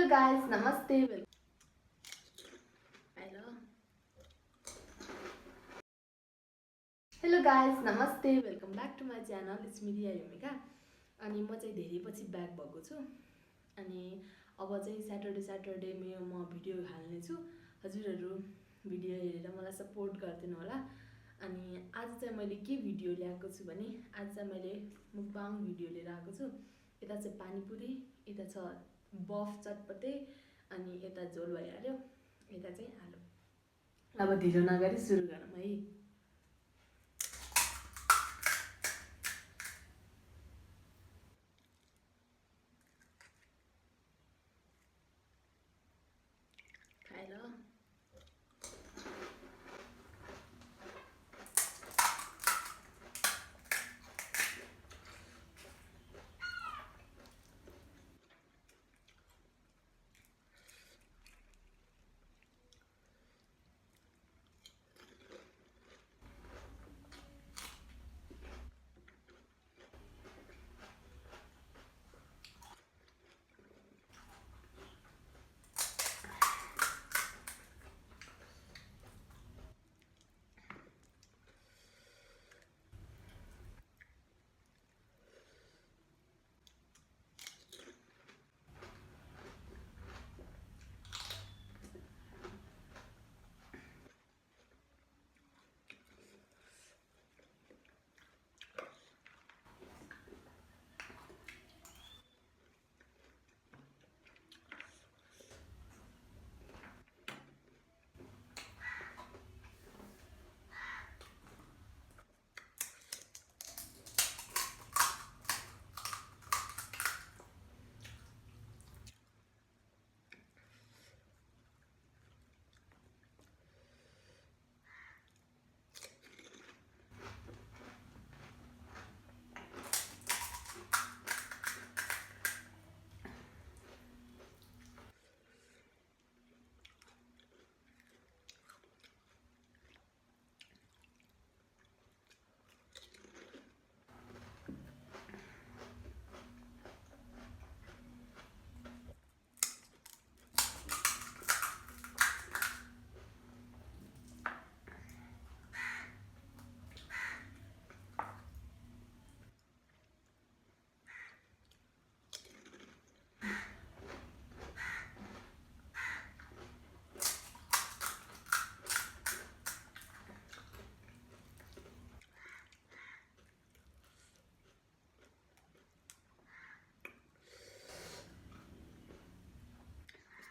guys, namaste. Hello. Hello guys, namaste. Welcome back to my channel. It's me Riya Yomika. अनि म चाहिँ धेरै पछि ब्याक भएको छु अनि अब चाहिँ सैटरडे म भिडियो हाल्ने छु हजुरहरु भिडियो हेरेर मलाई सपोर्ट गर्दिनु होला अनि आज चाहिँ मैले के भिडियो ल्याएको छु भने आज चाहिँ मैले मुकबाङ भिडियो लिएर आएको छु यता चाहिँ पानीपुरी यता छ बफ चटपटे अनि यता झोल भइहाल्यो यता चाहिँ आलु अब ढिलो नगरी सुरु गरौँ है खाएर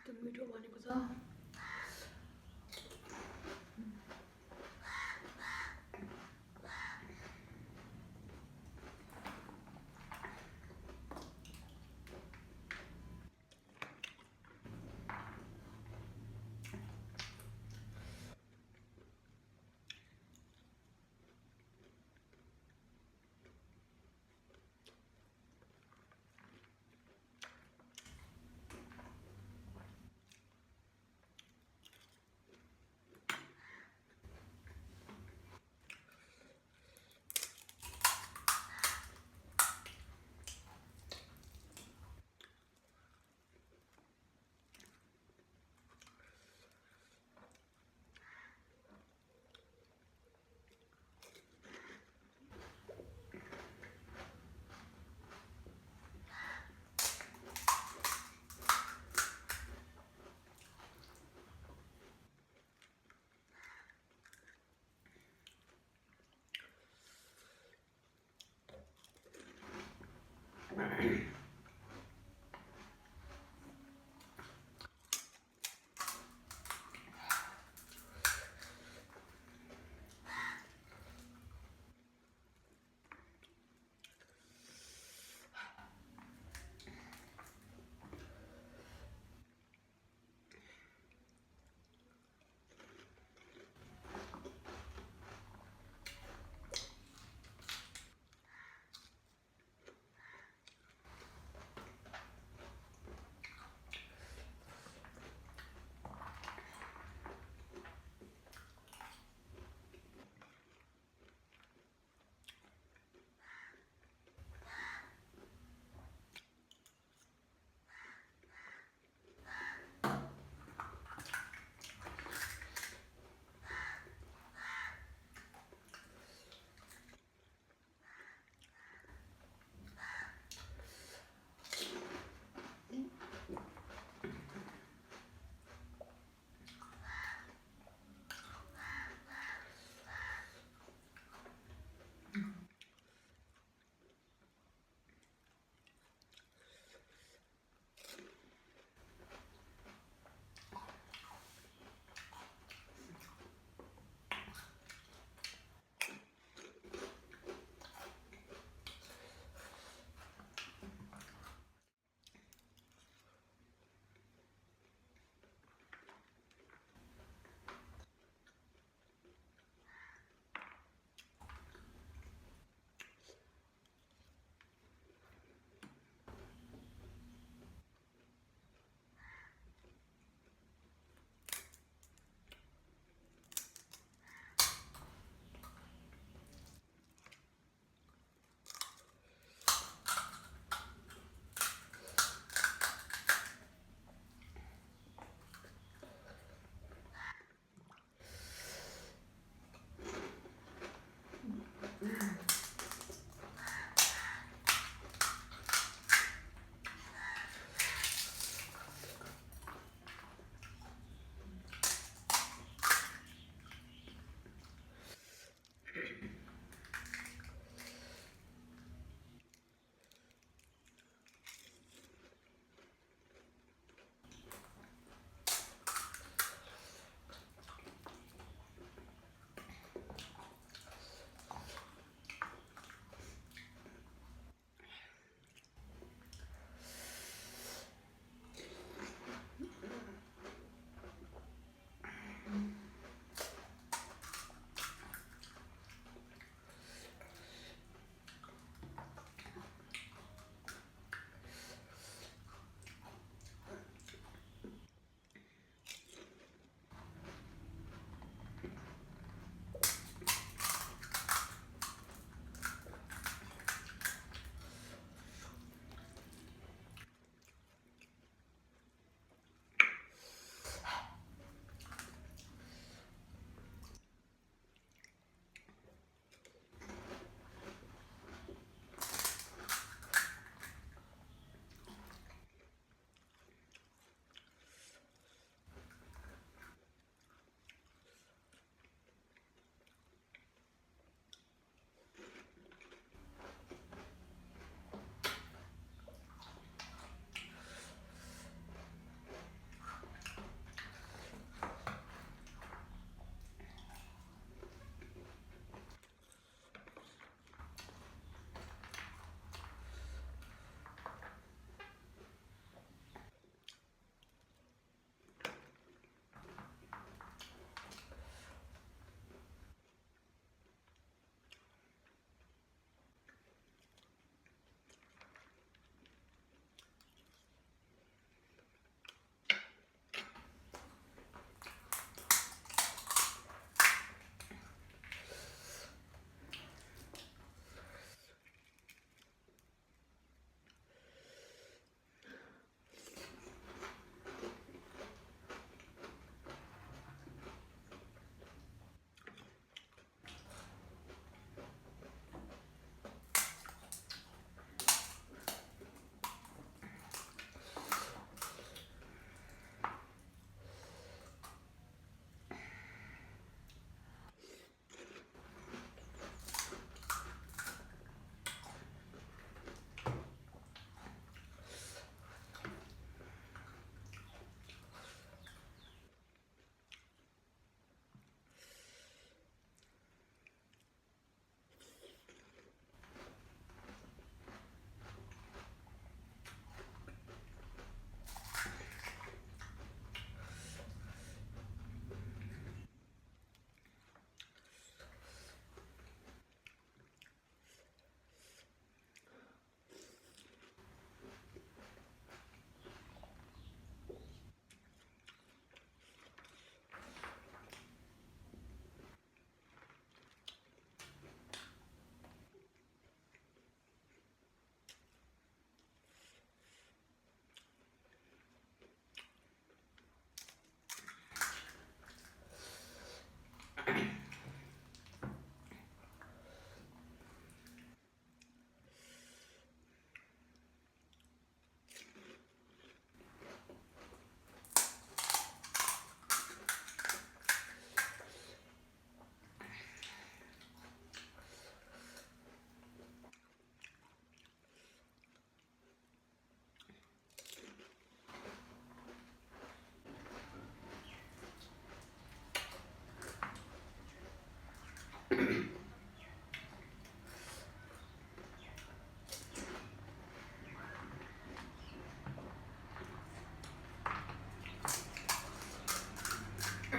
यस्तो मिठो बनेको छ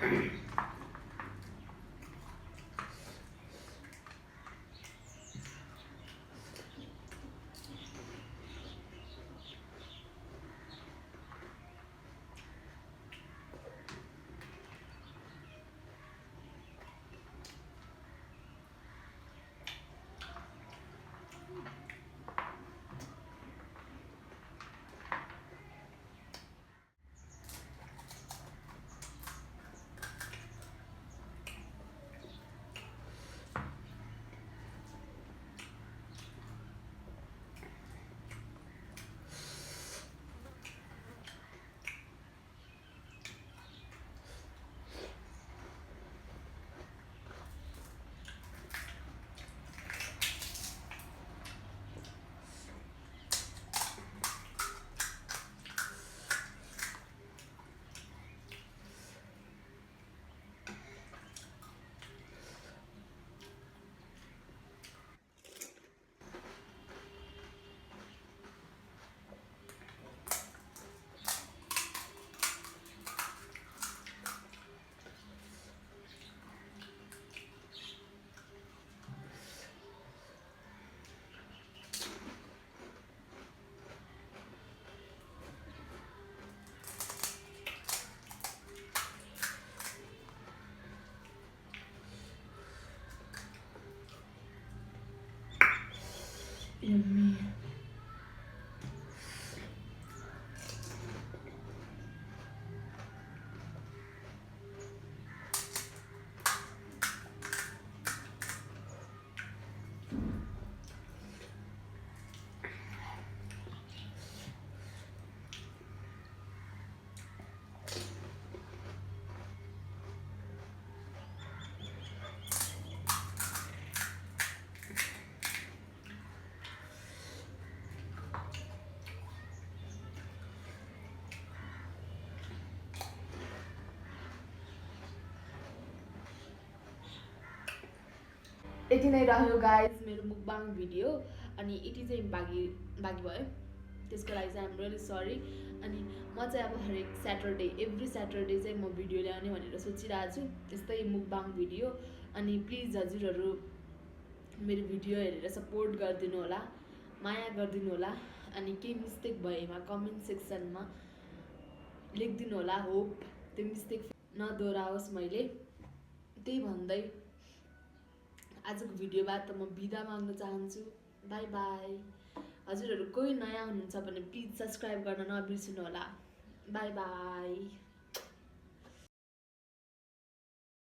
Yummy. यति नै रह्यो गाइज मेरो मुकबाङ भिडियो। अनि यति चाहिँ बाँकी भयो, त्यसको लागि चाहिँ आइएम रियली सरी। अनि म चाहिँ अब हरेक स्याटरडे एभ्री स्याटरडे चाहिँ म भिडियो ल्याउने भनेर सोचिरहेको छु, त्यस्तै मुकबाङ भिडियो। अनि प्लिज हजुरहरू मेरो भिडियो हेरेर सपोर्ट गरिदिनु होला, माया गरिदिनु होला। अनि केही मिस्टेक भएमा कमेन्ट सेक्सनमा लेखिदिनु होला। होप त्यो मिस्टेक नदोहोऱ्याओस् मैले। त्यही भन्दै आजको भिडियोबाट म बिदा माग्न चाहन्छु। By by. हजुरहरू कोही नयाँ हुनुहुन्छ भने प्लिज सब्सक्राइब गर्न नबिर्सिनु होला। By by.